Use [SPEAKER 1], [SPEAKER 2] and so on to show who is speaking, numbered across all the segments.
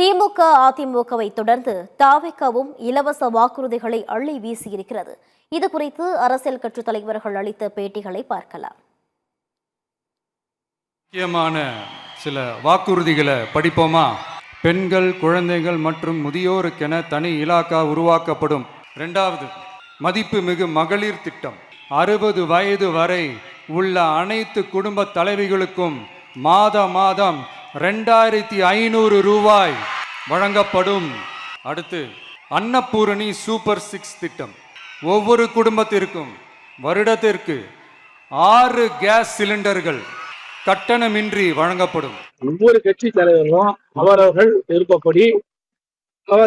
[SPEAKER 1] திமுக அதிமுகவை தொடர்ந்து தாவேகவும் இலவச வாக்குறுதிகளை அள்ளி வீசியிருக்கிறது. இது குறித்து அரசியல் கட்சித் தலைவர்கள் அளித்த பேட்டிகளை பார்க்கலாம்.
[SPEAKER 2] முக்கியமான சில வாக்குறுதிகளை படிப்போமா? பெண்கள், குழந்தைகள் மற்றும் முதியோருக்கென தனி இலாக்கா உருவாக்கப்படும். 2வது, மதிப்பு மிகு மகளிர் திட்டம். 60 வயது வரை உள்ள அனைத்து குடும்ப தலைவிகளுக்கும் மாதம் 2500 ரூபாய் வழங்கப்படும். அடுத்து, அன்னபூரணி சூப்பர் 6 திட்டம். ஒவ்வொரு குடும்பத்திற்கும் வருடத்திற்கு 6 கேஸ் சிலிண்டர்கள் கட்டணமின்றி வழங்கப்படும்.
[SPEAKER 3] ஒவ்வொரு கட்சி தலைவரும் அவரவர்கள் விருப்பப்படி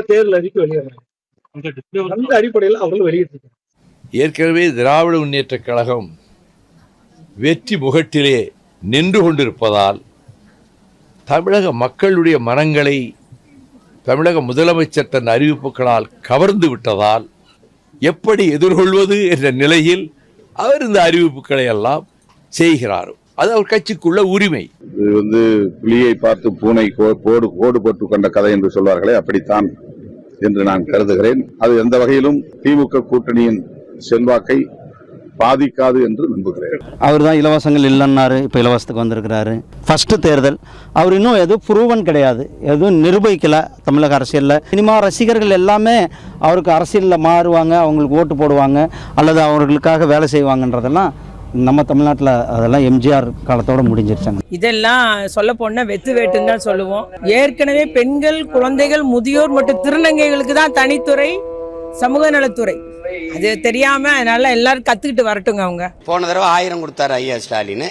[SPEAKER 3] தேர்தல் அறிக்கை வெளியிடுறாங்க. அந்த அடிப்படையில் அவர்கள் வெளியிட்டிருக்காங்க.
[SPEAKER 4] ஏற்கனவே திராவிட முன்னேற்றக் கழகம் வெற்றி முகட்டிலே நின்று கொண்டிருப்பதால் தமிழக மக்களுடைய மனங்களை தமிழக முதலமைச்சர் தன் அறிவிப்புகளால் கவர்ந்து விட்டதால் எப்படி எதிர்கொள்வது என்ற நிலையில் அவர் இந்த அறிவிப்புகளை எல்லாம் செய்கிறார். அது அவர் கட்சிக்குள்ள உரிமை.
[SPEAKER 5] இது புலியை பார்த்து பூனை கோடு போட்டு கொண்ட கதை என்று சொல்வார்களே, அப்படித்தான் என்று நான் கருதுகிறேன். அது எந்த வகையிலும் திமுக கூட்டணியின் செல்வாக்கை பாதிக்காது என்று நம்புகிறேன்.
[SPEAKER 6] அவர் தான் இலவசங்கள் இல்லைன்னாரு, இப்போ இலவசத்துக்கு வந்திருக்கிறாரு. ஃபர்ஸ்ட் தேர்தல் அவர் இன்னும் எதுவும் ப்ரூவன் கிடையாது, எதுவும் நிரூபிக்கலை தமிழக அரசியலில். சினிமா ரசிகர்கள் எல்லாமே அவருக்கு அரசியலில் மாறுவாங்க, அவங்களுக்கு ஓட்டு போடுவாங்க அல்லது அவர்களுக்காக வேலை செய்வாங்கன்றதெல்லாம் நம்ம தமிழ்நாட்டில் அதெல்லாம் எம்ஜிஆர் காலத்தோடு முடிஞ்சிருச்சாங்க.
[SPEAKER 7] இதெல்லாம் சொல்ல போனால் வெத்து வேட்டுன்னு தான் சொல்லுவோம். ஏற்கனவே பெண்கள், குழந்தைகள், முதியோர் மற்றும் திருநங்கைகளுக்கு தான் தனித்துறை சமூக நலத்துறை. அது தெரியாம அதனால எல்லாரும் கத்துக்கிட்டு வரட்டுங்க. அவங்க
[SPEAKER 8] போன தடவை 1000 கொடுத்தாரு ஐயா ஸ்டாலின்.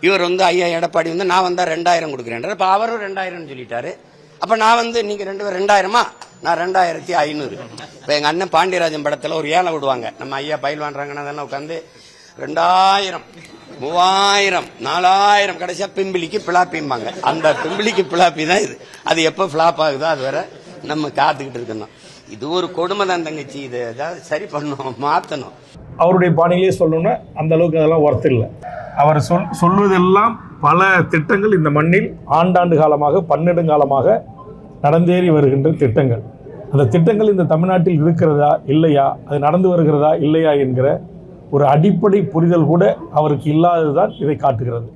[SPEAKER 8] இவர் ஐயா எடப்பாடி நான் வந்தா 2000 கொடுக்குறேன். அப்ப அவரும் 2000 சொல்லிட்டாரு. அப்ப நான் நீங்க 2 பேரும் 2000மா, நான் 2500. இப்ப எங்க அண்ணன் பாண்டியராஜன் படத்துல ஒரு ஏலம் விடுவாங்க. நம்ம ஐயா பயில் வாங்குறாங்கன்னா உட்காந்து 2000, 3000, 4000, கடைசியா பிம்பிளிக்கு பிளாப்பிம்பாங்க. அந்த பிம்பிளிக்கு பிளாப்பி தான் இது. அது எப்ப பிளாப் ஆகுதோ அது வரை நம்ம காத்துக்கிட்டு இருக்கணும். இது ஒரு கொடுமை தான் தங்கச்சி. இது ஏதாவது சரி பண்ணணும், மாற்றணும்.
[SPEAKER 3] அவருடைய பாணியிலே சொல்லணும்னா அந்த அளவுக்கு அதெல்லாம் ஒர்த் இல்லை. அவர் சொல்வதெல்லாம் பல திட்டங்கள் இந்த மண்ணில் ஆண்டாண்டு காலமாக 12 காலமாக நடந்தேறி வருகின்ற திட்டங்கள். அந்த திட்டங்கள் இந்த தமிழ்நாட்டில் இருக்கிறதா இல்லையா, அது நடந்து வருகிறதா இல்லையா என்கிற ஒரு அடிப்படை புரிதல் கூட அவருக்கு இல்லாததுதான் இதை காட்டுகிறது.